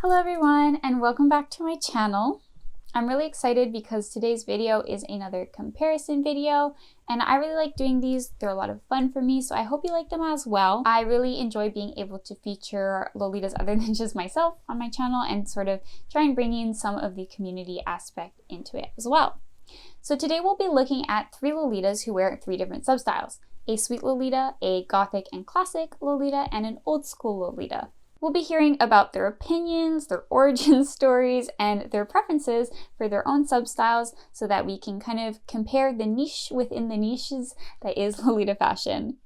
Hello everyone and welcome back to my channel. I'm really excited because today's video is another comparison video and I really like doing these. They're a lot of fun for me, so I hope you like them as well. I really enjoy being able to feature Lolitas other than just myself on my channel and sort of try and bring in some of the community aspect into it as well. So today we'll be looking at 3 Lolitas who wear 3 different substyles: a sweet Lolita, a Gothic and classic Lolita, and an old school Lolita. We'll be hearing about their opinions, their origin stories, and their preferences for their own substyles so that we can kind of compare the niche within the niches that is Lolita fashion.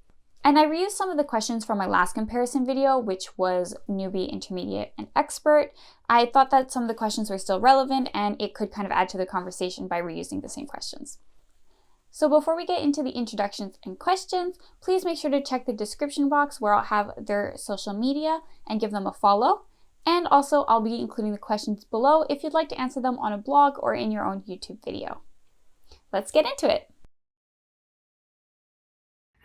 And I reused some of the questions from my last comparison video, which was newbie, intermediate, and expert. I thought that some of the questions were still relevant and it could kind of add to the conversation by reusing the same questions. So before we get into the introductions and questions, please make sure to check the description box where I'll have their social media and give them a follow. And also I'll be including the questions below if you'd like to answer them on a blog or in your own YouTube video. Let's get into it.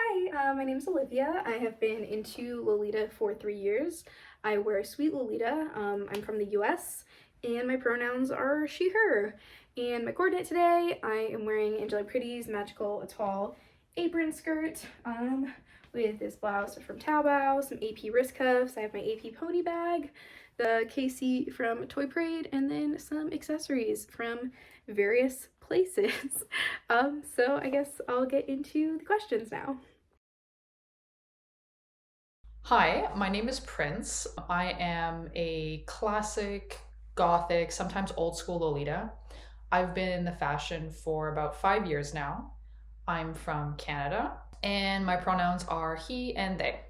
Hi, my name is Olivia. I have been into Lolita for 3 years. I wear sweet Lolita. I'm from the US and my pronouns are she, her. And my coordinate today, I am wearing Angela Pretty's Magical Atoll apron skirt with this blouse from Taobao, some AP wrist cuffs. I have my AP pony bag, the Casey from Toy Parade, and then some accessories from various places. So I guess I'll get into the questions now. Hi, my name is Prince. I am a classic, Gothic, sometimes old school Lolita. I've been in the fashion for about 5 years now. I'm from Canada and my pronouns are he and they.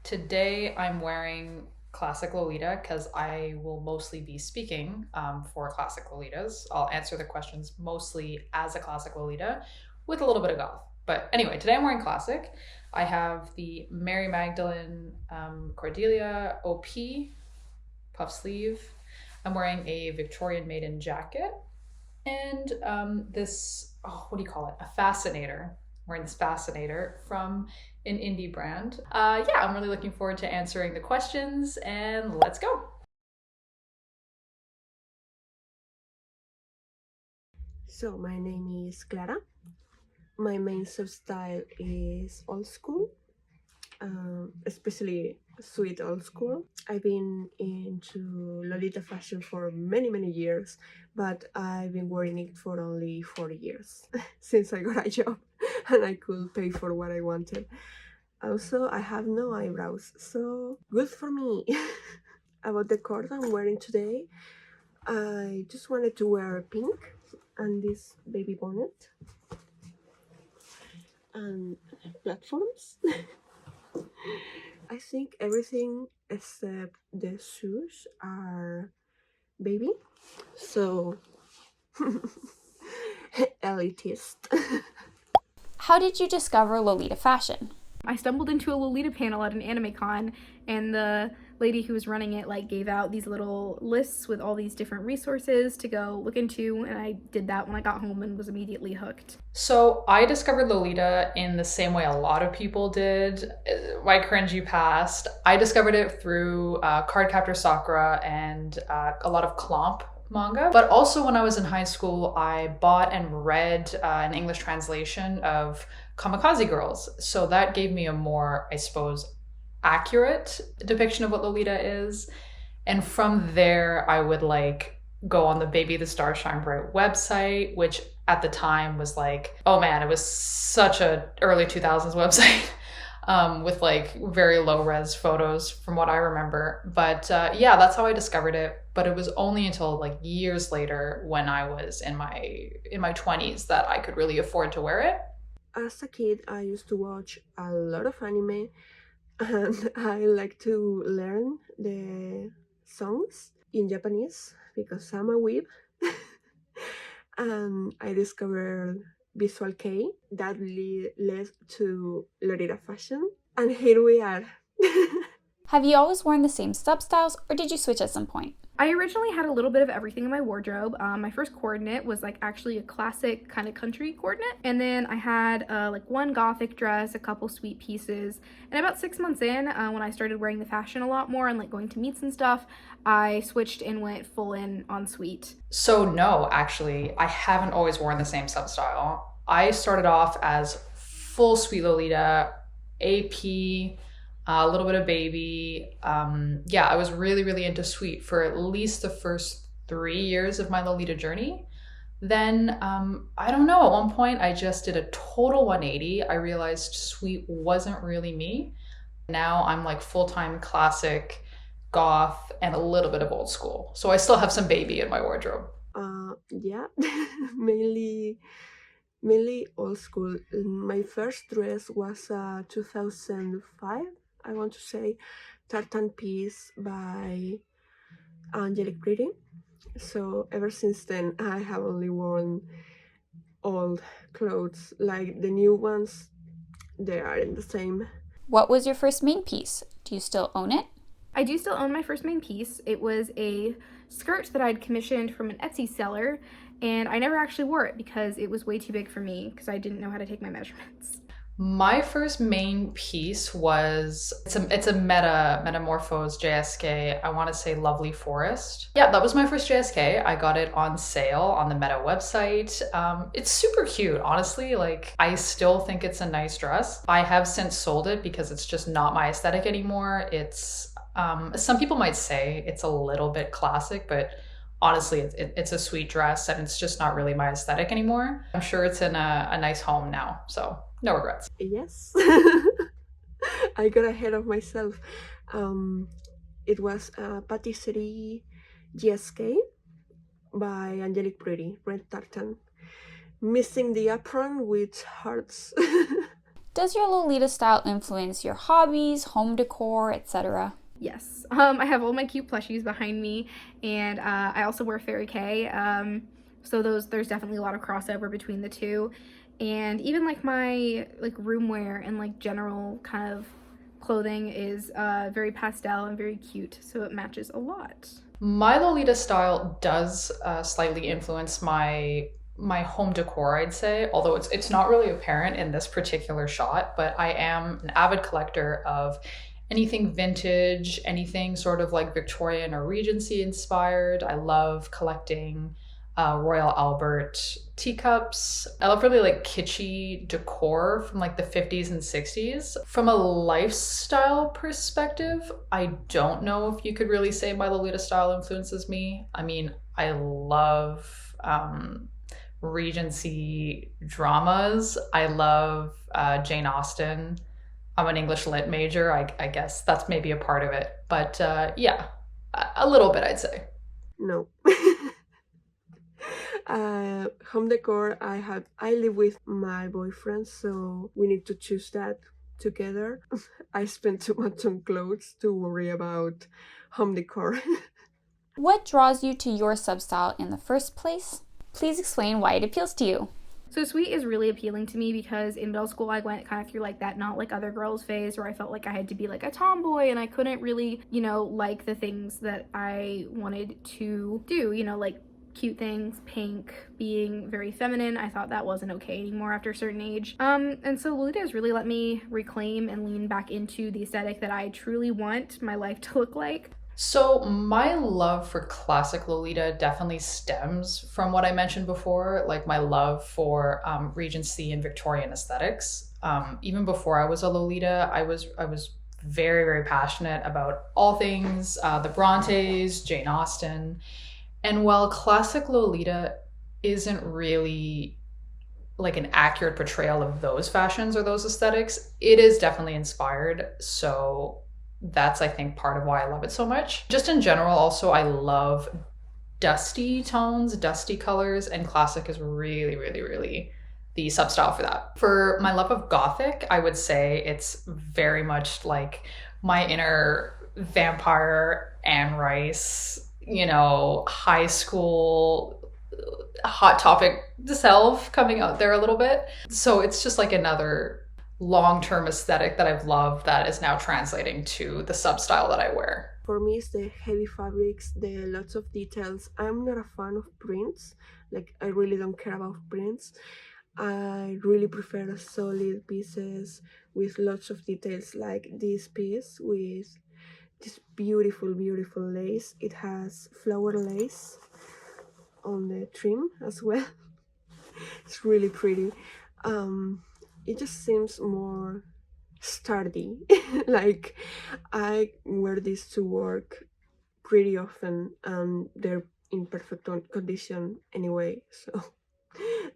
Today I'm wearing classic Lolita because I will mostly be speaking for classic Lolitas. I'll answer the questions mostly as a classic Lolita with a little bit of goth. But anyway, today I'm wearing classic. I have the Mary Magdalene Cordelia OP puff sleeve. I'm wearing a Victorian maiden jacket and this, what do you call it? A fascinator. I'm wearing this fascinator from an indie brand. Yeah, I'm really looking forward to answering the questions and let's go. So my name is Clara. My main substyle is old school, especially sweet old school. I've been into Lolita fashion for many years, but I've been wearing it for only 4 years since I got a job and I could pay for what I wanted. Also, I have no eyebrows, so good for me. About the coat I'm wearing today, I just wanted to wear pink and this baby bonnet and platforms. I think everything except the shoes are baby, so elitist. How did you discover Lolita fashion? I stumbled into a Lolita panel at an anime con, and the lady who was running it gave out these little lists with all these different resources to go look into, and I did that when I got home and was immediately hooked. So I discovered Lolita in the same way a lot of people did, my cringy past. I discovered it through Cardcaptor Sakura and a lot of Clomp manga. But also when I was in high school, I bought and read an English translation of Kamikaze Girls. So that gave me a more, I suppose, accurate depiction of what Lolita is. And from there, I would go on the Baby the Star Shine Bright website, which at the time was oh man, it was such a early 2000s website. With very low res photos from what I remember. But yeah, that's how I discovered it. But it was only until years later when I was in my 20s that I could really afford to wear it. As a kid, I used to watch a lot of anime and I like to learn the songs in Japanese because I'm a weeb. And I discovered Visual K that led to Lolita fashion, and here we are. Have you always worn the same substyles or did you switch at some point? I originally had a little bit of everything in my wardrobe. My first coordinate was like actually a classic kind of country coordinate. And then I had like one Gothic dress, a couple sweet pieces. And about 6 months in, when I started wearing the fashion a lot more and like going to meets and stuff, I switched and went full in on sweet. So no, actually, I haven't always worn the same substyle. I started off as full Sweet Lolita, AP, a little bit of baby. Yeah, I was really, really into sweet for at least the first 3 years of my Lolita journey. Then, I don't know, at one point I just did a total 180. I realized sweet wasn't really me. Now I'm like full-time classic, goth, and a little bit of old school. So I still have some baby in my wardrobe. Yeah, mainly old school. My first dress was 2005, I want to say, tartan piece by Angelic Pretty. So ever since then, I have only worn old clothes. Like the new ones, they aren't the same. What was your first main piece? Do you still own it? I do still own my first main piece. It was a skirt that I'd commissioned from an Etsy seller, and I never actually wore it because it was way too big for me because I didn't know how to take my measurements. My first main piece was, it's a Metamorphose JSK, I want to say Lovely Forest. Yeah, that was my first JSK. I got it on sale on the Meta website. It's super cute, honestly. Like, I still think it's a nice dress. I have since sold it because it's just not my aesthetic anymore. It's, some people might say it's a little bit classic, but honestly, it's a sweet dress and it's just not really my aesthetic anymore. I'm sure it's in a nice home now, so no regrets. Yes. I got ahead of myself. It was Patisserie GSK by Angelic Pretty, red tartan. Missing the apron with hearts. Does your Lolita style influence your hobbies, home decor, etc.? Yes. I have all my cute plushies behind me, and I also wear Fairy K. So there's definitely a lot of crossover between the two. And even like my room wear and like general kind of clothing is very pastel and very cute, so it matches a lot. My Lolita style does slightly influence my home decor, I'd say, although it's not really apparent in this particular shot, but I am an avid collector of anything vintage, anything sort of like Victorian or Regency inspired. I love collecting Royal Albert teacups. I love really like kitschy decor from like the 50s and 60s. From a lifestyle perspective, I don't know if you could really say my Lolita style influences me. I mean, I love Regency dramas. I love Jane Austen. I'm an English lit major. I guess that's maybe a part of it. But yeah, a little bit, I'd say. No. Home decor, I live with my boyfriend, so we need to choose that together. I spend too much on clothes to worry about home decor. What draws you to your substyle in the first place? Please explain why it appeals to you. So sweet is really appealing to me because in middle school I went kind of through like that not like other girls phase where I felt like I had to be like a tomboy and I couldn't really, like the things that I wanted to do, like cute things, pink, being very feminine. I thought that wasn't okay anymore after a certain age. And so Lolita has really let me reclaim and lean back into the aesthetic that I truly want my life to look like. So my love for classic Lolita definitely stems from what I mentioned before, like my love for Regency and Victorian aesthetics. Even before I was a Lolita, I was very, very passionate about all things the Brontes, Jane Austen. And while classic Lolita isn't really like an accurate portrayal of those fashions or those aesthetics, it is definitely inspired. So that's, I think, part of why I love it so much. Just in general, also, I love dusty tones, dusty colors, and classic is really, really, really the substyle for that. For my love of Gothic, I would say it's very much like my inner vampire Anne Rice, high school Hot Topic self coming out there a little bit. So it's just like another long-term aesthetic that I've loved that is now translating to the substyle that I wear. For me, it's the heavy fabrics, the lots of details. I'm not a fan of prints. Like, I really don't care about prints. I really prefer solid pieces with lots of details, like this piece with this beautiful, beautiful lace. It has flower lace on the trim as well. It's really pretty. It just seems more sturdy. Like, I wear these to work pretty often, and they're in perfect condition anyway, so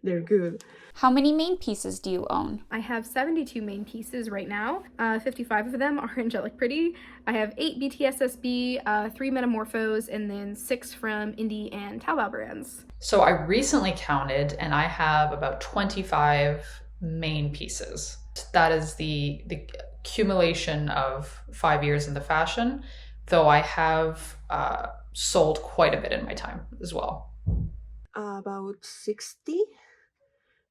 they're good. How many main pieces do you own? I have 72 main pieces right now. 55 of them are Angelic Pretty. I have 8 BTSSB, 3 Metamorphos, and then 6 from indie and Taobao brands. So I recently counted and I have about 25 main pieces. That is the accumulation of 5 years in the fashion, though I have sold quite a bit in my time as well. About 60.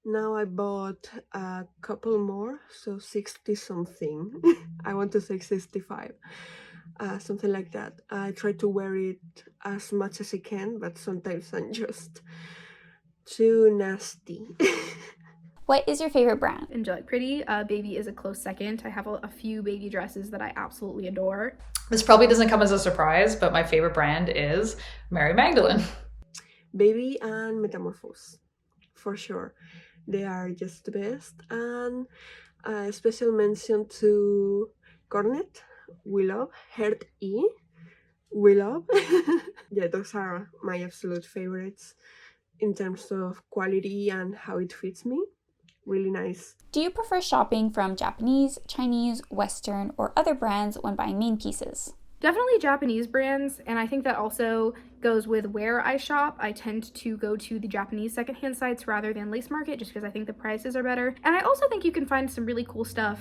Now I bought a couple more, so 60 something. I want to say 65. Something like that. I try to wear it as much as I can, but sometimes I'm just too nasty. What is your favorite brand? Angelic Pretty. Baby is a close second. I have a few baby dresses that I absolutely adore. This probably doesn't come as a surprise, but my favorite brand is Mary Magdalene. Baby and Metamorphose, for sure. They are just the best. And a special mention to Cornet, We Love, Heart E, We Love. Yeah, those are my absolute favorites in terms of quality and how it fits me. Really nice. Do you prefer shopping from Japanese, Chinese, Western, or other brands when buying main pieces? Definitely Japanese brands, and I think that also goes with where I shop. I tend to go to the Japanese secondhand sites rather than Lace Market just because I think the prices are better. And I also think you can find some really cool stuff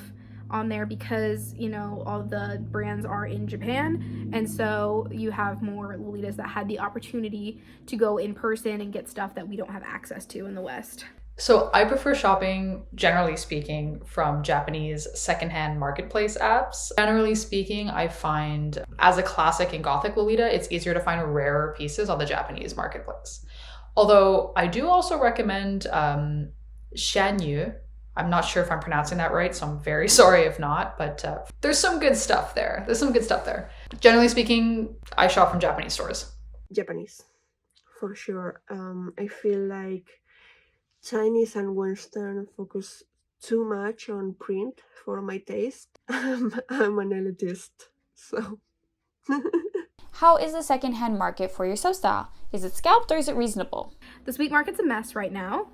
on there because, you know, all the brands are in Japan, and so you have more Lolitas that had the opportunity to go in person and get stuff that we don't have access to in the West. So I prefer shopping, generally speaking, from Japanese secondhand marketplace apps. Generally speaking, I find as a classic and Gothic Lolita, it's easier to find rarer pieces on the Japanese marketplace. Although I do also recommend Shanyu. I'm not sure if I'm pronouncing that right, so I'm very sorry if not, but there's some good stuff there. Generally speaking, I shop from Japanese stores. Japanese, for sure. I feel like Chinese and Western focus too much on print for my taste. I'm an elitist, so. How is the secondhand market for your Substyle? Is it scalped or is it reasonable? The sweet market's a mess right now.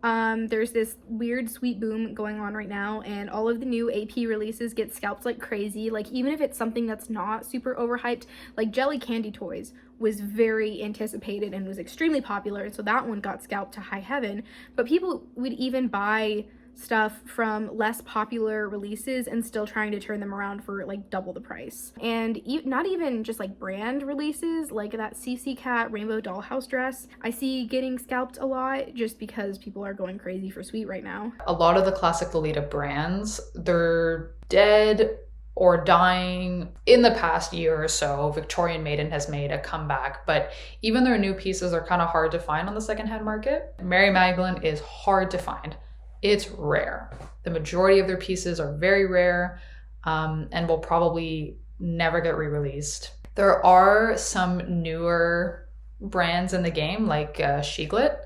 There's this weird sweet boom going on right now, and all of the new AP releases get scalped like crazy. Like, even if it's something that's not super overhyped, like Jelly Candy Toys was very anticipated and was extremely popular, and so that one got scalped to high heaven. But people would even buy stuff from less popular releases and still trying to turn them around for like double the price. And not even just like brand releases, like that CC Cat Rainbow Dollhouse dress I see getting scalped a lot just because people are going crazy for sweet right now. A lot of the classic Lolita brands, they're dead or dying. In the past year or so, Victorian Maiden has made a comeback, but even their new pieces are kind of hard to find on the secondhand market. Mary Magdalene is hard to find. It's rare. The majority of their pieces are very rare and will probably never get re-released. There are some newer brands in the game like Shiglet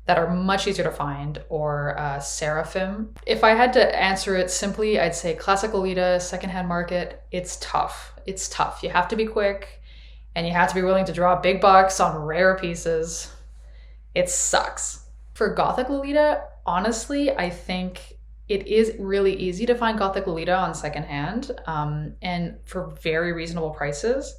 that are much easier to find, or Seraphim. If I had to answer it simply, I'd say classic Lolita, secondhand market, it's tough. It's tough. You have to be quick and you have to be willing to draw big bucks on rare pieces. It sucks. For Gothic Lolita, honestly, I think it is really easy to find Gothic Lolita on secondhand and for very reasonable prices.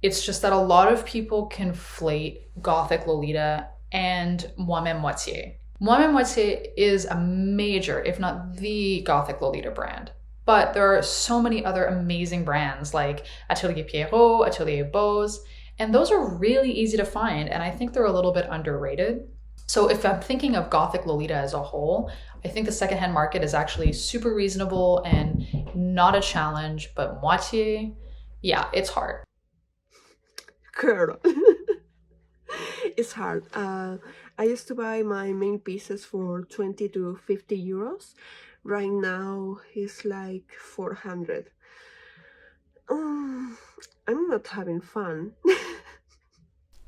It's just that a lot of people conflate Gothic Lolita and Moi-même Moitié. Moi-même Moitié is a major, if not the Gothic Lolita brand. But there are so many other amazing brands like Atelier Pierrot, Atelier Bose, and those are really easy to find, and I think they're a little bit underrated. So if I'm thinking of Gothic Lolita as a whole, I think the secondhand market is actually super reasonable and not a challenge, but Moitié, yeah, it's hard. girl. It's hard. I used to buy my main pieces for 20 to 50 euros. Right now, it's like 400. I'm not having fun.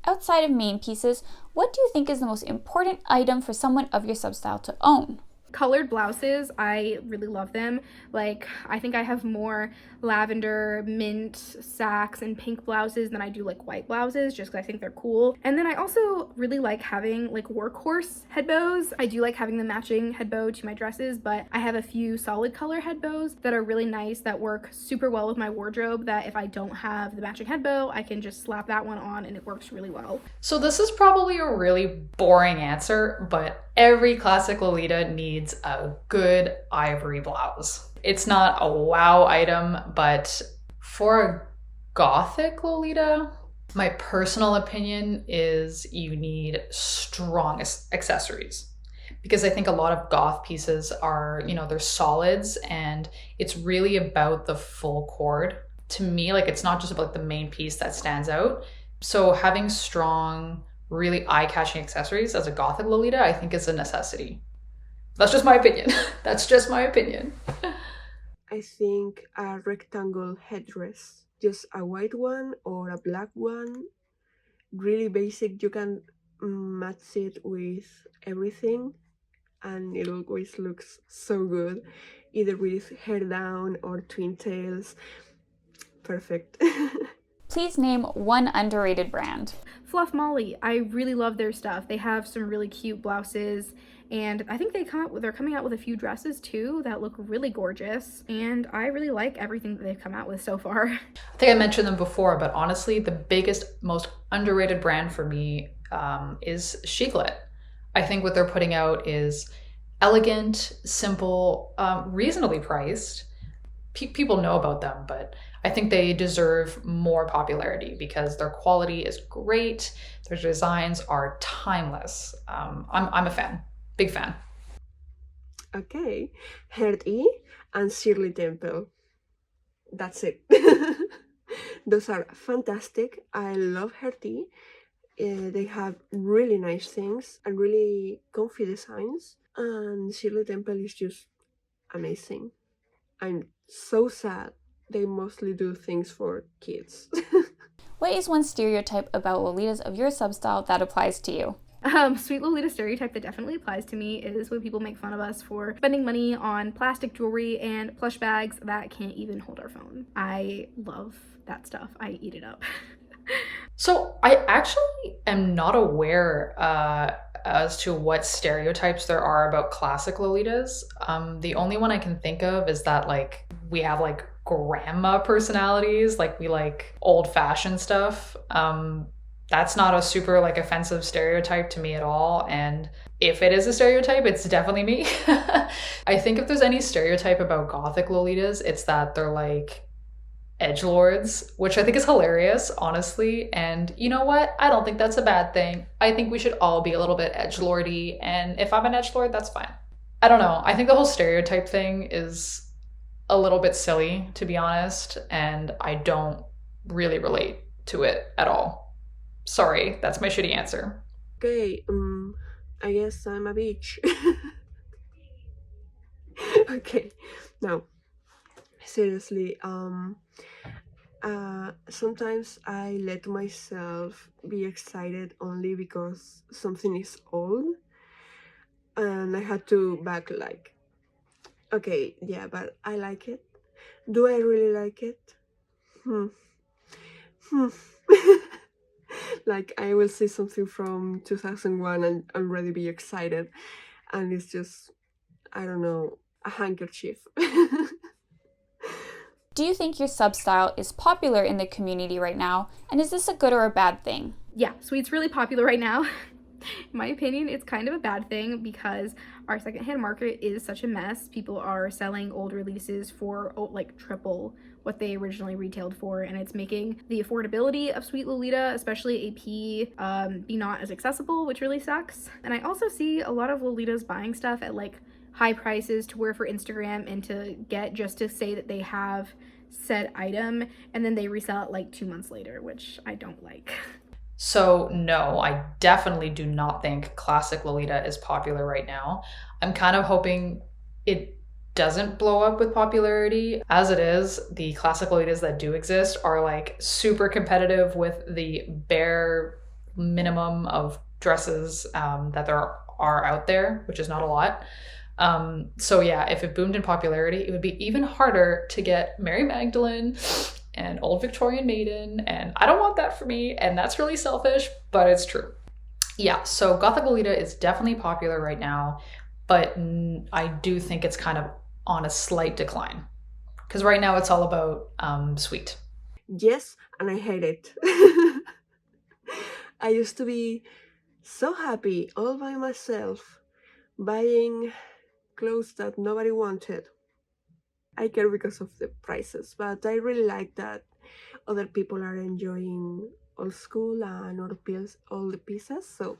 Outside of main pieces, what do you think is the most important item for someone of your substyle to own? Colored blouses, I really love them. Like, I think I have more lavender, mint, sax, and pink blouses than I do like white blouses, just because I think they're cool. And then I also really like having like workhorse head bows. I do like having the matching head bow to my dresses, but I have a few solid color head bows that are really nice, that work super well with my wardrobe, that if I don't have the matching head bow, I can just slap that one on and it works really well. So this is probably a really boring answer, but every classic Lolita needs a good ivory blouse. It's not a wow item, but for a Gothic Lolita, my personal opinion is you need strong accessories. Because I think a lot of goth pieces are, they're solids, and it's really about the full cord. To me, like, it's not just about the main piece that stands out. So having strong, really eye-catching accessories as a Gothic Lolita, I think, is a necessity. That's just my opinion. That's just my opinion. I think a rectangle headdress, just a white one or a black one, really basic. You can match it with everything and it always looks so good, either with hair down or twin tails. Perfect. Please name one underrated brand. Fluff Molly, I really love their stuff. They have some really cute blouses, and I think they're coming out with a few dresses too that look really gorgeous, and I really like everything that they've come out with so far. I think I mentioned them before, but honestly, the biggest, most underrated brand for me is Chiclet. I think what they're putting out is elegant, simple, reasonably priced. People know about them, but I think they deserve more popularity because their quality is great. Their designs are timeless. I'm a fan, big fan. Okay, Herd E and Shirley Temple. That's it. Those are fantastic. I love Herd E. They have really nice things and really comfy designs. And Shirley Temple is just amazing. I'm so sad they mostly do things for kids. What is one stereotype about Lolitas of your substyle that applies to you? Sweet Lolita stereotype that definitely applies to me is when people make fun of us for spending money on plastic jewelry and plush bags that can't even hold our phone. I love that stuff. I eat it up. So I actually am not aware as to what stereotypes there are about classic Lolitas. The only one I can think of is that, like, we have like grandma personalities, like we like old-fashioned stuff. That's not a super like offensive stereotype to me at all, and if it is a stereotype, it's definitely me. I think if there's any stereotype about Gothic Lolitas, it's that they're like edgelords, which I think is hilarious, honestly. And you know what? I don't think that's a bad thing. I think we should all be a little bit edgelordy, and if I'm an edgelord, that's fine. I don't know. I think the whole stereotype thing is a little bit silly, to be honest, and I don't really relate to it at all. Sorry, that's my shitty answer. Okay, I guess I'm a bitch. Okay, now, seriously, sometimes I let myself be excited only because something is old, and I had to back like, okay, yeah, but I like it. Do I really like it? Like, I will see something from 2001 and already be excited, and it's just, I don't know, a handkerchief. Do you think your substyle is popular in the community right now, and is this a good or a bad thing? Yeah, Sweet's really popular right now. In my opinion, it's kind of a bad thing because our secondhand market is such a mess. People are selling old releases for like triple what they originally retailed for, and it's making the affordability of Sweet Lolita, especially AP, be not as accessible, which really sucks. And I also see a lot of Lolitas buying stuff at like high prices to wear for Instagram and to get just to say that they have said item and then they resell it like 2 months later, which I don't like. So no, I definitely do not think classic Lolita is popular right now. I'm kind of hoping it doesn't blow up with popularity. As it is, the classic Lolitas that do exist are like super competitive with the bare minimum of dresses that there are out there, which is not a lot. So yeah, if it boomed in popularity, it would be even harder to get Mary Magdalene and Old Victorian Maiden, and I don't want that for me, and that's really selfish, but it's true. Yeah, so Gothic Lolita is definitely popular right now, but I do think it's kind of on a slight decline. Because right now it's all about sweet. Yes, and I hate it. I used to be so happy all by myself buying clothes that nobody wanted. I care because of the prices, but I really like that other people are enjoying old school and all the pieces. So,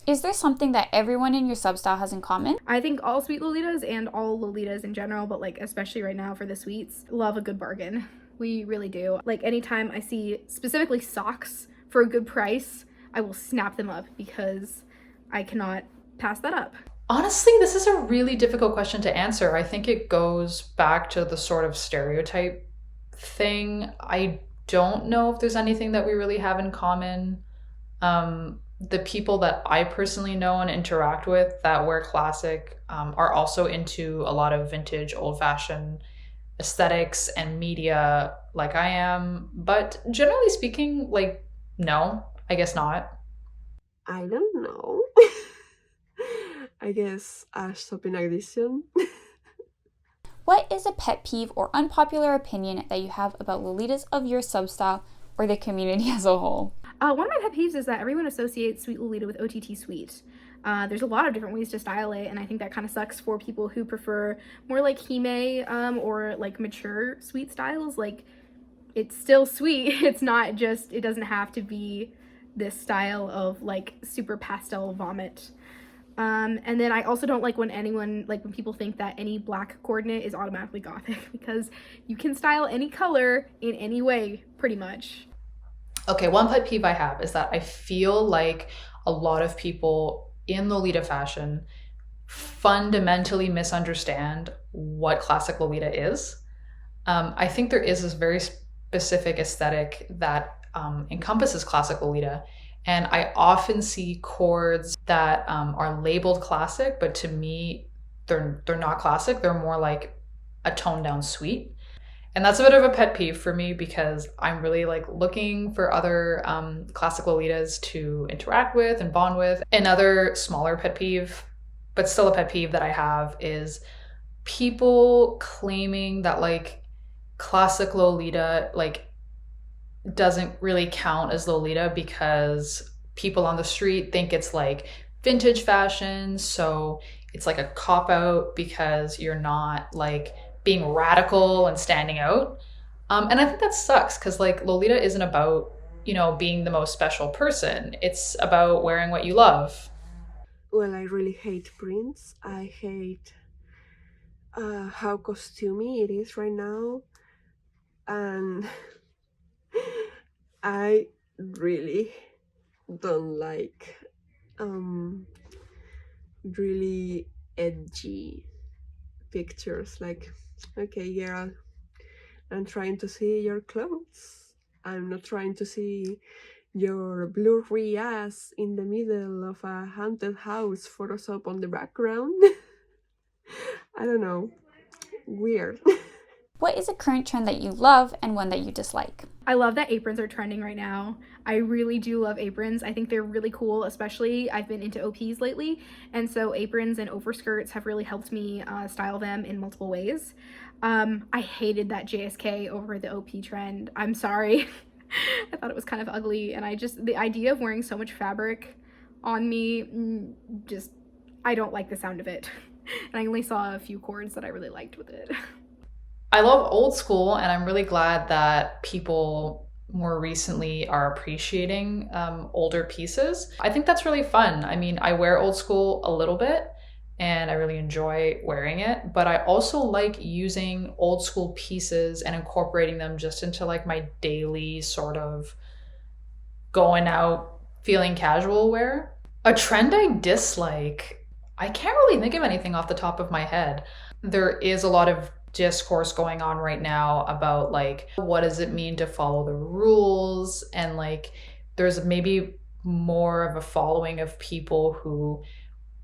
is there something that everyone in your substyle has in common? I think all sweet Lolitas and all Lolitas in general, but like especially right now for the sweets, love a good bargain. We really do. Like anytime I see specifically socks for a good price, I will snap them up because I cannot pass that up. Honestly, this is a really difficult question to answer. I think it goes back to the sort of stereotype thing. I don't know if there's anything that we really have in common. The people that I personally know and interact with that wear classic are also into a lot of vintage, old-fashioned aesthetics and media like I am. But generally speaking, like, no, I guess not. I don't know. I guess a shopping addiction. What is a pet peeve or unpopular opinion that you have about Lolitas of your substyle or the community as a whole? One of my pet peeves is that everyone associates Sweet Lolita with OTT Sweet. There's a lot of different ways to style it, and I think that kind of sucks for people who prefer more like Hime or like mature sweet styles. Like, it's still sweet. It's not just, it doesn't have to be this style of like super pastel vomit. And then I also don't like when when people think that any black coordinate is automatically Gothic, because you can style any color in any way, pretty much. Okay, one pet peeve I have is that I feel like a lot of people in Lolita fashion fundamentally misunderstand what classic Lolita is. I think there is this very specific aesthetic that encompasses classic Lolita. And I often see cords that are labeled classic, but to me, they're not classic. They're more like a toned down suite. And that's a bit of a pet peeve for me because I'm really like looking for other classic Lolitas to interact with and bond with. Another smaller pet peeve, but still a pet peeve that I have, is people claiming that like classic Lolita like doesn't really count as Lolita because people on the street think it's like vintage fashion, so it's like a cop-out because you're not like being radical and standing out. And I think that sucks because like Lolita isn't about, you know, being the most special person. It's about wearing what you love. Well, I really hate prints. I hate how costumey it is right now. And I really don't like really edgy pictures. Like, okay, girl, I'm trying to see your clothes. I'm not trying to see your blurry ass in the middle of a haunted house, Photoshop on the background. I don't know. Weird. What is a current trend that you love and one that you dislike? I love that aprons are trending right now. I really do love aprons. I think they're really cool, especially I've been into OPs lately, and so aprons and overskirts have really helped me style them in multiple ways. I hated that JSK over the OP trend. I'm sorry. I thought it was kind of ugly, and the idea of wearing so much fabric on me, I don't like the sound of it. And I only saw a few cords that I really liked with it. I love old school, and I'm really glad that people more recently are appreciating older pieces. I think that's really fun. I mean, I wear old school a little bit, and I really enjoy wearing it. But I also like using old school pieces and incorporating them just into like my daily sort of going out feeling casual wear. A trend I dislike, I can't really think of anything off the top of my head. There is a lot of discourse going on right now about like what does it mean to follow the rules, and like there's maybe more of a following of people who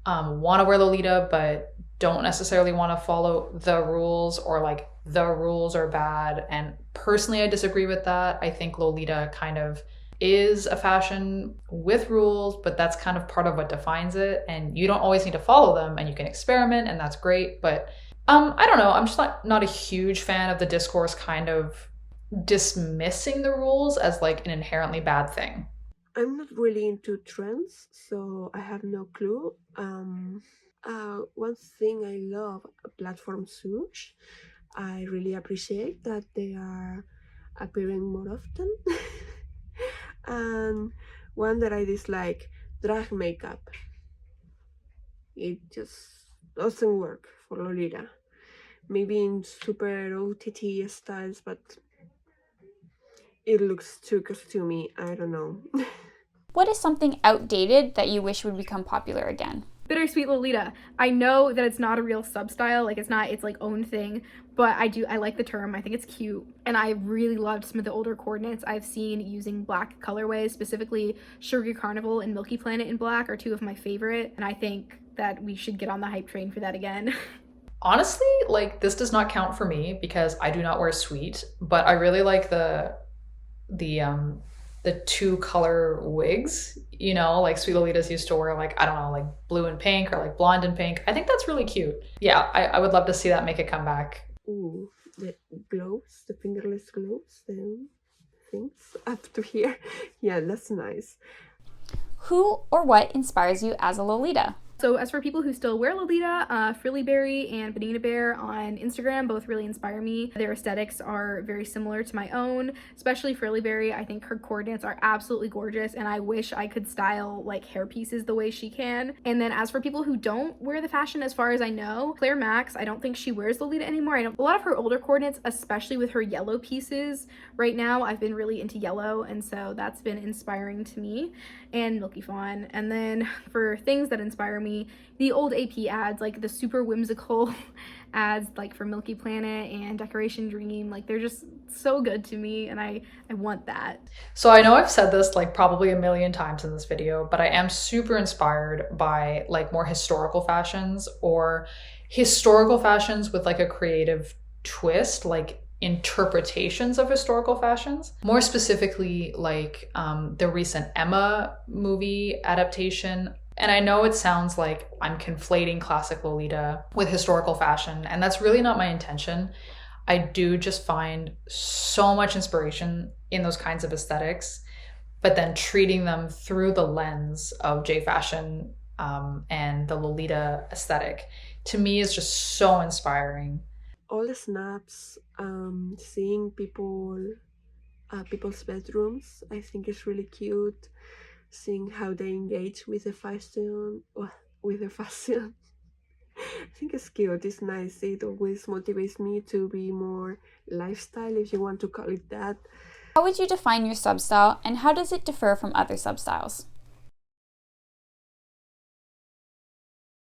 want to wear Lolita but don't necessarily want to follow the rules, or like the rules are bad. And personally, I disagree with that. I think Lolita kind of is a fashion with rules, but that's kind of part of what defines it. And you don't always need to follow them, and you can experiment, and that's great. But I don't know. I'm just not a huge fan of the discourse kind of dismissing the rules as like an inherently bad thing. I'm not really into trends, so I have no clue. One thing I love platform swoosh. I really appreciate that they are appearing more often. And one that I dislike, drag makeup. It just doesn't work for Lolita. Maybe in super OTT styles, but it looks too costumey. I don't know. What is something outdated that you wish would become popular again? Bittersweet Lolita. I know that it's not a real substyle, like it's like own thing, but I like the term. I think it's cute, and I really loved some of the older coordinates I've seen using black colorways, specifically Sugar Carnival and Milky Planet in black are two of my favorite, and I think that we should get on the hype train for that again. Honestly, like this does not count for me because I do not wear sweet, but I really like the the two color wigs, you know, like Sweet Lolitas used to wear, like, I don't know, like blue and pink or like blonde and pink. I think that's really cute. Yeah, I would love to see that make a comeback. Ooh, the gloves, the fingerless gloves, the things up to here. Yeah, that's nice. Who or what inspires you as a Lolita? So as for people who still wear Lolita, Frilly Berry and Banana Bear on Instagram both really inspire me. Their aesthetics are very similar to my own, especially Frilly Berry. I think her coordinates are absolutely gorgeous, and I wish I could style like hair pieces the way she can. And then as for people who don't wear the fashion, as far as I know, Claire Max, I don't think she wears Lolita anymore. A lot of her older coordinates, especially with her yellow pieces, right now I've been really into yellow, and so that's been inspiring to me. And Milky Fawn. And then for things that inspire me, the old AP ads, like the super whimsical ads like for Milky Planet and Decoration Dream, like they're just so good to me, and I want that. So I know I've said this like probably a million times in this video, but I am super inspired by like more historical fashions, or historical fashions with like a creative twist, like interpretations of historical fashions. More specifically, like the recent Emma movie adaptation. And I know it sounds like I'm conflating classic Lolita with historical fashion, and that's really not my intention. I do just find so much inspiration in those kinds of aesthetics, but then treating them through the lens of J fashion and the Lolita aesthetic, to me is just so inspiring. All the snaps, seeing people's bedrooms, I think is really cute. Seeing how they engage with the fashion, I think it's cute. It's nice. It always motivates me to be more lifestyle, if you want to call it that. How would you define your substyle, and how does it differ from other substyles?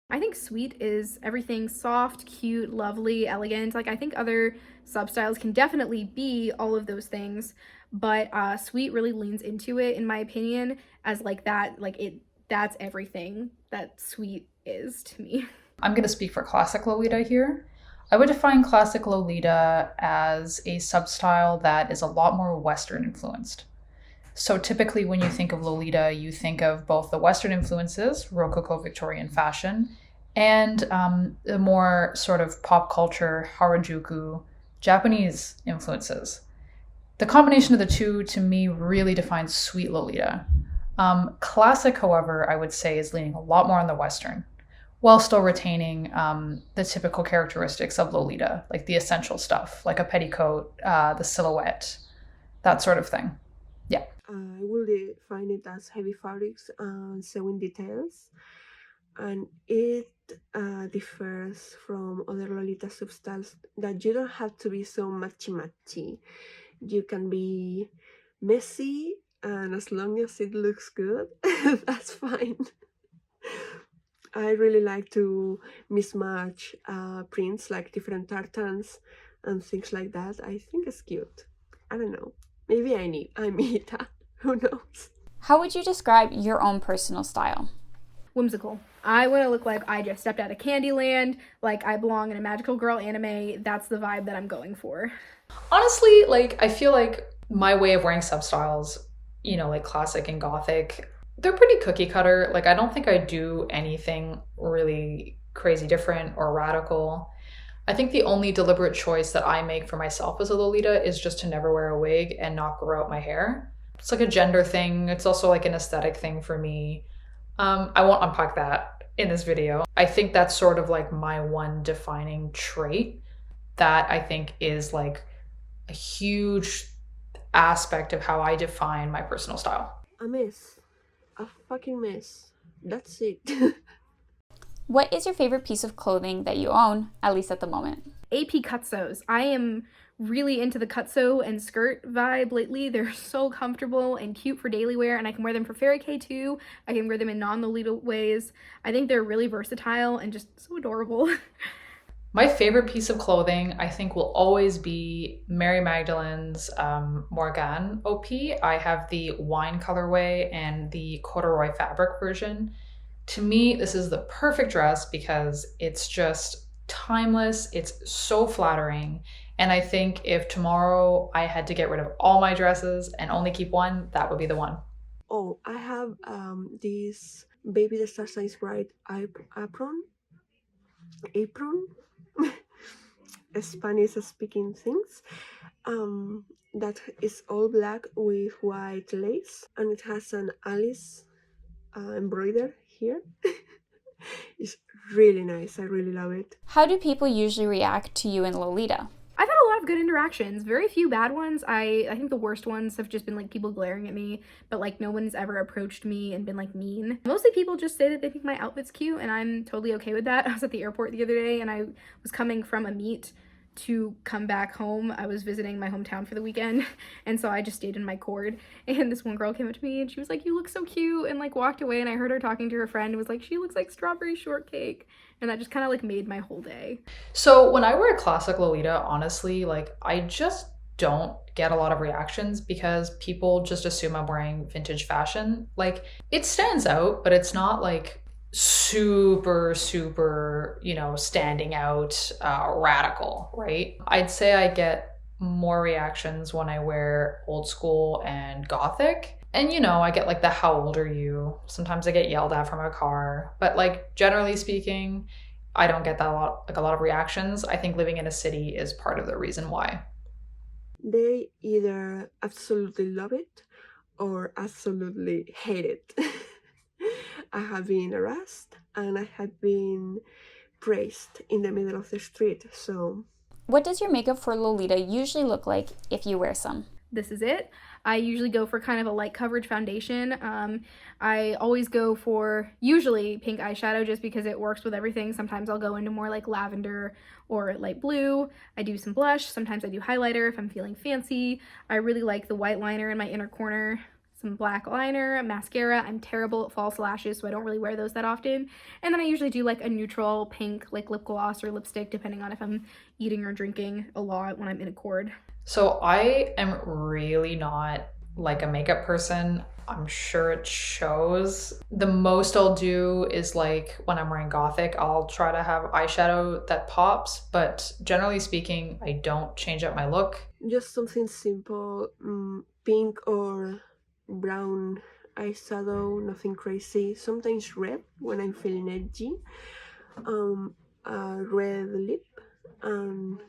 I think sweet is everything soft, cute, lovely, elegant. Like I think other substyles can definitely be all of those things, but sweet really leans into it, in my opinion, as like that, that's everything that sweet is to me. I'm going to speak for classic Lolita here. I would define classic Lolita as a substyle that is a lot more Western influenced. So typically when you think of Lolita, you think of both the Western influences, Rococo Victorian fashion, and the more sort of pop culture, Harajuku, Japanese influences. The combination of the two, to me, really defines sweet Lolita. Classic, however, I would say is leaning a lot more on the Western, while still retaining the typical characteristics of Lolita, like the essential stuff, like a petticoat, the silhouette, that sort of thing. Yeah. I will define it as heavy fabrics and sewing details, and it differs from other Lolita substyles that you don't have to be so matchy-matchy. You can be messy, and as long as it looks good, that's fine. I really like to mismatch prints, like different tartans and things like that. I think it's cute. I don't know. Maybe I need that. Who knows? How would you describe your own personal style? Whimsical. I want to look like I just stepped out of Candyland, like I belong in a magical girl anime. That's the vibe that I'm going for. Honestly, like, I feel like my way of wearing substyles, you know, like classic and gothic, they're pretty cookie cutter. Like, I don't think I do anything really crazy different or radical. I think the only deliberate choice that I make for myself as a Lolita is just to never wear a wig and not grow out my hair. It's like a gender thing. It's also like an aesthetic thing for me. I won't unpack that in this video. I think that's sort of like my one defining trait that I think is like a huge aspect of how I define my personal style. A mess. A fucking mess. That's it. What is your favorite piece of clothing that you own, at least at the moment? AP cutsos. I am really into the cutso and skirt vibe lately. They're so comfortable and cute for daily wear, and I can wear them for Fairy K too. I can wear them in non-Lolita ways. I think they're really versatile and just so adorable. My favorite piece of clothing, I think, will always be Mary Magdalene's Morgane OP. I have the wine colorway and the corduroy fabric version. To me, this is the perfect dress because it's just timeless. It's so flattering. And I think if tomorrow I had to get rid of all my dresses and only keep one, that would be the one. Oh, I have this Baby the Star Shines Bright apron. Spanish speaking things. That is all black with white lace, and it has an Alice embroidered here. It's really nice. I really love it. How do people usually react to you in Lolita? I've had a lot of good interactions, very few bad ones. I think the worst ones have just been like people glaring at me, but like no one's ever approached me and been like mean. Mostly people just say that they think my outfit's cute, and I'm totally okay with that. I was at the airport the other day and I was coming from a meet to come back home. I was visiting my hometown for the weekend, and so I just stayed in my cord, and this one girl came up to me and she was like, "You look so cute," and like walked away, and I heard her talking to her friend and was like, "She looks like strawberry shortcake," and that just kind of like made my whole day. So when I wear a classic Lolita, honestly, like I just don't get a lot of reactions because people just assume I'm wearing vintage fashion. Like, it stands out, but it's not like super, you know, standing out, radical, right? I'd say I get more reactions when I wear old school and gothic. And, you know, I get like the "how old are you?" Sometimes I get yelled at from a car, but like generally speaking, I don't get that a lot of reactions. I think living in a city is part of the reason why. They either absolutely love it or absolutely hate it. I have been harassed and I have been praised in the middle of the street, so... What does your makeup for Lolita usually look like if you wear some? This is it. I usually go for kind of a light coverage foundation. I always go for usually pink eyeshadow just because it works with everything. Sometimes I'll go into more like lavender or light blue. I do some blush. Sometimes I do highlighter if I'm feeling fancy. I really like the white liner in my inner corner. Some black liner, mascara. I'm terrible at false lashes, so I don't really wear those that often. And then I usually do like a neutral pink like lip gloss or lipstick, depending on if I'm eating or drinking a lot when I'm in a cord. So I am really not like a makeup person. I'm sure it shows. The most I'll do is like when I'm wearing gothic, I'll try to have eyeshadow that pops, but generally speaking, I don't change up my look. Just something simple, pink or brown eyeshadow, nothing crazy. Sometimes red when I'm feeling edgy. A red lip, and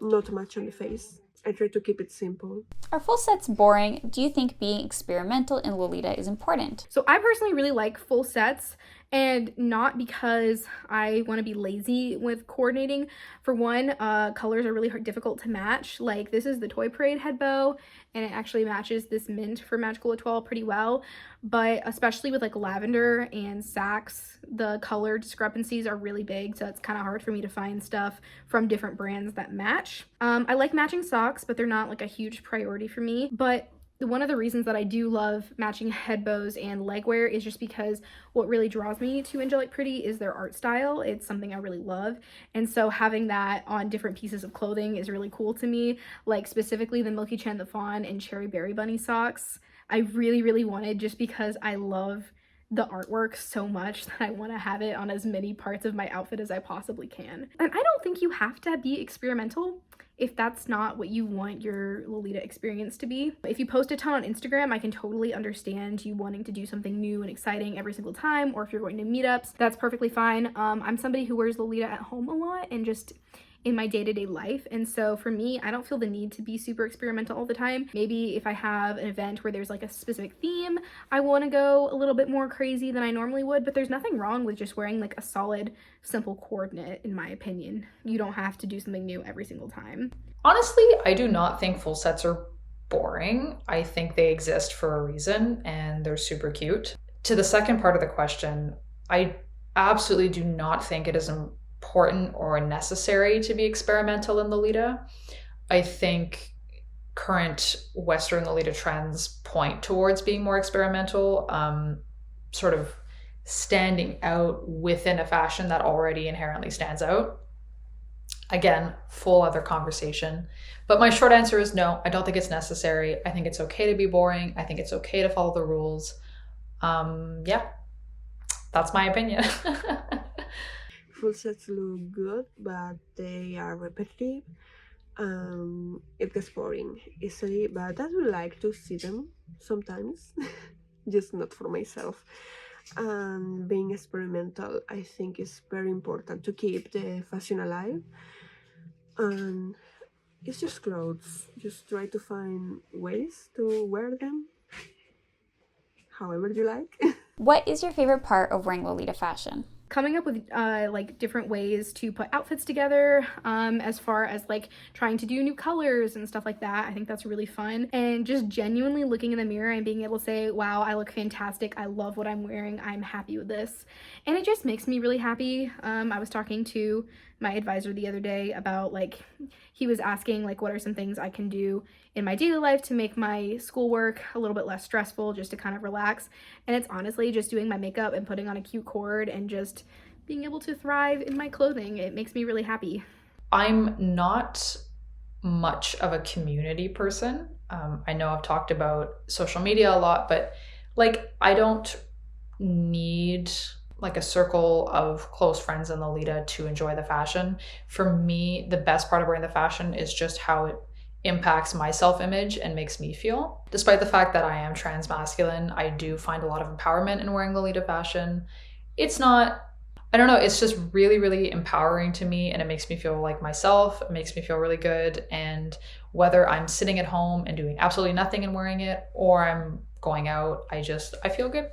not much on the face. I try to keep it simple. Are full sets boring? Do you think being experimental in Lolita is important? So I personally really like full sets, And not because I want to be lazy with coordinating. For one, colors are really difficult to match. Like, this is the Toy Parade head bow, and it actually matches this mint for Magical Etoile pretty well. But especially with like lavender and sax, the color discrepancies are really big, so it's kind of hard for me to find stuff from different brands that match. I like matching socks, but they're not like a huge priority for me. But one of the reasons that I do love matching head bows and leg wear is just because what really draws me to Angelic Pretty is their art style. It's something I really love. And so having that on different pieces of clothing is really cool to me. Like specifically the Milky Chan the Fawn and Cherry Berry Bunny socks. I really, really wanted, just because I love the artwork so much that I want to have it on as many parts of my outfit as I possibly can. And I don't think you have to be experimental if that's not what you want your Lolita experience to be. If you post a ton on Instagram, I can totally understand you wanting to do something new and exciting every single time, or if you're going to meetups, that's perfectly fine. I'm somebody who wears Lolita at home a lot and just in my day-to-day life, and so for me, I don't feel the need to be super experimental all the time. Maybe if I have an event where there's like a specific theme, I want to go a little bit more crazy than I normally would, but there's nothing wrong with just wearing like a solid, simple coordinate, in my opinion. You don't have to do something new every single time. Honestly, I do not think full sets are boring. I think they exist for a reason and they're super cute. To the second part of the question, I absolutely do not think it is important or necessary to be experimental in Lolita. I think current Western Lolita trends point towards being more experimental, sort of standing out within a fashion that already inherently stands out. Again, full other conversation. But my short answer is no, I don't think it's necessary. I think it's okay to be boring. I think it's okay to follow the rules. Yeah, that's my opinion. Full sets look good, but they are repetitive. It gets boring easily, but I would like to see them sometimes, just not for myself. And being experimental, I think, is very important to keep the fashion alive. And it's just clothes. Just try to find ways to wear them however you like. What is your favorite part of wearing Lolita fashion? Coming up with like different ways to put outfits together, as far as like trying to do new colors and stuff like that. I think that's really fun. And just genuinely looking in the mirror and being able to say, wow, I look fantastic, I love what I'm wearing, I'm happy with this. And it just makes me really happy. I was talking to my advisor the other day about, like, he was asking like what are some things I can do in my daily life to make my schoolwork a little bit less stressful, just to kind of relax. And it's honestly just doing my makeup and putting on a cute cord and just being able to thrive in my clothing. It makes me really happy. I'm not much of a community person. I know I've talked about social media a lot, but like I don't need like a circle of close friends in Lolita to enjoy the fashion. For me, the best part of wearing the fashion is just how it impacts my self-image and makes me feel. Despite the fact that I am trans masculine, I do find a lot of empowerment in wearing Lolita fashion. It's not, I don't know, it's just really, really empowering to me, and it makes me feel like myself. It makes me feel really good. And whether I'm sitting at home and doing absolutely nothing and wearing it, or I'm going out, I feel good.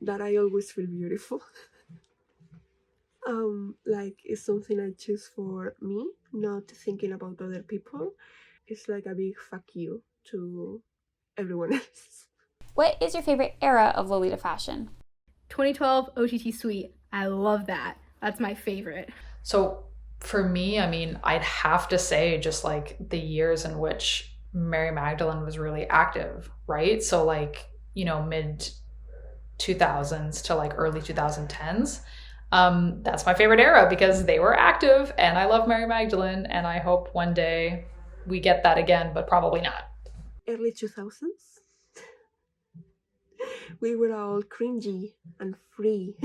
That I always feel beautiful. Like it's something I choose for me, not thinking about other people. It's like a big fuck you to everyone else. What is your favorite era of Lolita fashion? 2012 OTT Suite. I love that. That's my favorite. So for me, I mean, I'd have to say just like the years in which Mary Magdalene was really active, right? So like, you know, mid 2000s to like early 2010s. That's my favorite era because they were active, and I love Mary Magdalene, and I hope one day we get that again, but probably not. Early 2000s? We were all cringy and free.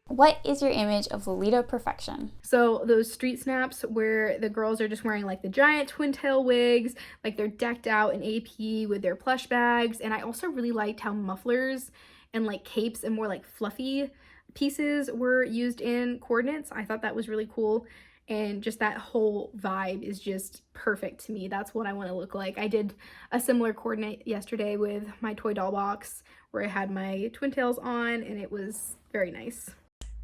What is your image of Lolita perfection? So those street snaps where the girls are just wearing like the giant twin tail wigs, like they're decked out in AP with their plush bags. And I also really liked how mufflers and like capes and more like fluffy pieces were used in coordinates. I thought that was really cool. And just that whole vibe is just perfect to me. That's what I want to look like. I did a similar coordinate yesterday with my toy doll box where I had my twin tails on, and it was very nice.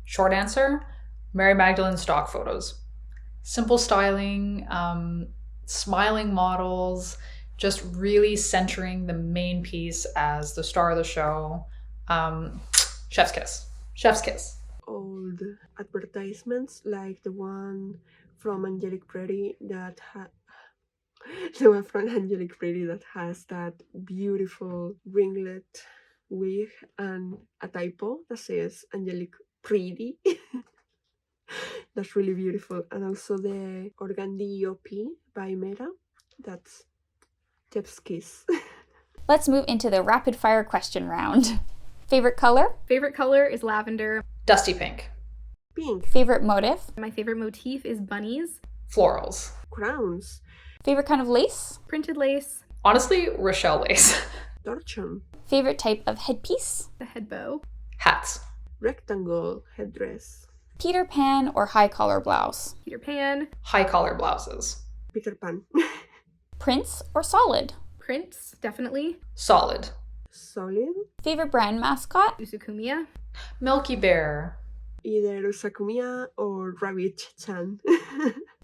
Short answer, Mary Magdalene stock photos. Simple styling, smiling models, just really centering the main piece as the star of the show. Chef's kiss. Chef's kiss. Old advertisements like the one from Angelic Pretty that has that beautiful ringlet wig and a typo that says Angelic Pretty. That's really beautiful. And also the Organdi EOP by Meta. That's Chef's kiss. Let's move into the rapid fire question round. Favorite color? Favorite color is lavender. Dusty pink. Pink. Favorite motif? My favorite motif is bunnies. Florals. Crowns. Favorite kind of lace? Printed lace. Honestly, Rochelle lace. Torchon. Favorite type of headpiece? The head bow. Hats. Rectangle headdress. Peter Pan or high collar blouse? Peter Pan. High collar blouses. Peter Pan. Prints or solid? Prints, definitely. Solid. Solid. Favorite brand mascot? Usukumiya. Milky Bear. Either Sakumiya or Rabbit-chan.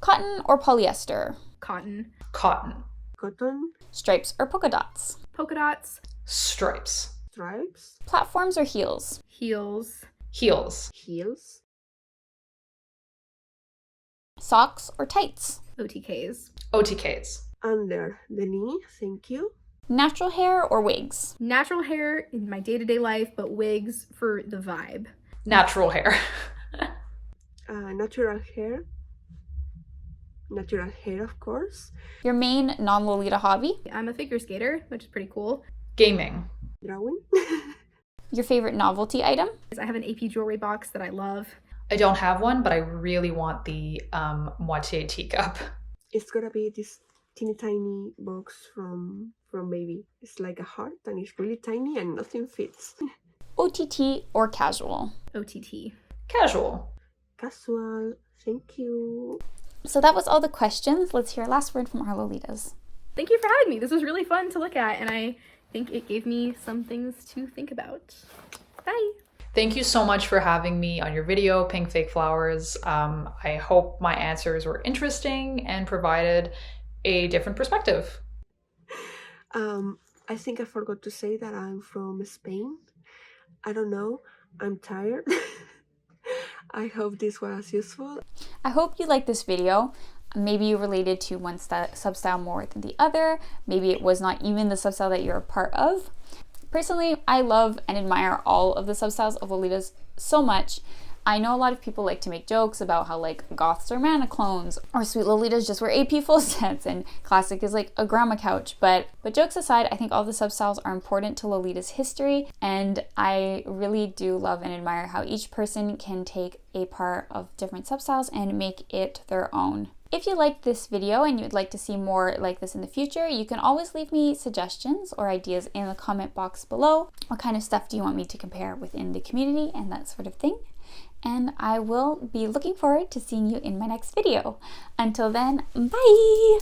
Cotton or polyester? Cotton. Cotton. Cotton. Stripes or polka dots? Polka dots. Stripes. Stripes. Platforms or heels? Heels. Heels. Heels. Socks or tights? OTKs. OTKs. Under the knee. Thank you. Natural hair or wigs? Natural hair in my day-to-day life, but wigs for the vibe. Natural hair. Natural hair. Natural hair, of course. Your main non-Lolita hobby? I'm a figure skater, which is pretty cool. Gaming. Drawing. Your favorite novelty item? I have an AP jewelry box that I love. I don't have one, but I really want the moitié teacup. It's gonna be this teeny tiny box from Baby. It's like a heart and it's really tiny and nothing fits. OTT or casual? OTT. Casual. Casual. Thank you. So that was all the questions. Let's hear a last word from our Lolitas. Thank you for having me. This was really fun to look at, and I think it gave me some things to think about. Bye. Thank you so much for having me on your video, Pink Fake Flowers. I hope my answers were interesting and provided a different perspective. I think I forgot to say that I'm from Spain. I don't know. I'm tired. I hope this was useful. I hope you liked this video. Maybe you related to one substyle more than the other. Maybe it was not even the substyle that you're a part of. Personally, I love and admire all of the substyles of Lolitas so much. I know a lot of people like to make jokes about how like goths are mana clones or sweet Lolitas just wear AP full sets and classic is like a grandma couch. But jokes aside, I think all the substyles are important to Lolita's history, and I really do love and admire how each person can take a part of different substyles and make it their own. If you liked this video and you'd like to see more like this in the future, you can always leave me suggestions or ideas in the comment box below. What kind of stuff do you want me to compare within the community and that sort of thing? And I will be looking forward to seeing you in my next video. Until then, bye!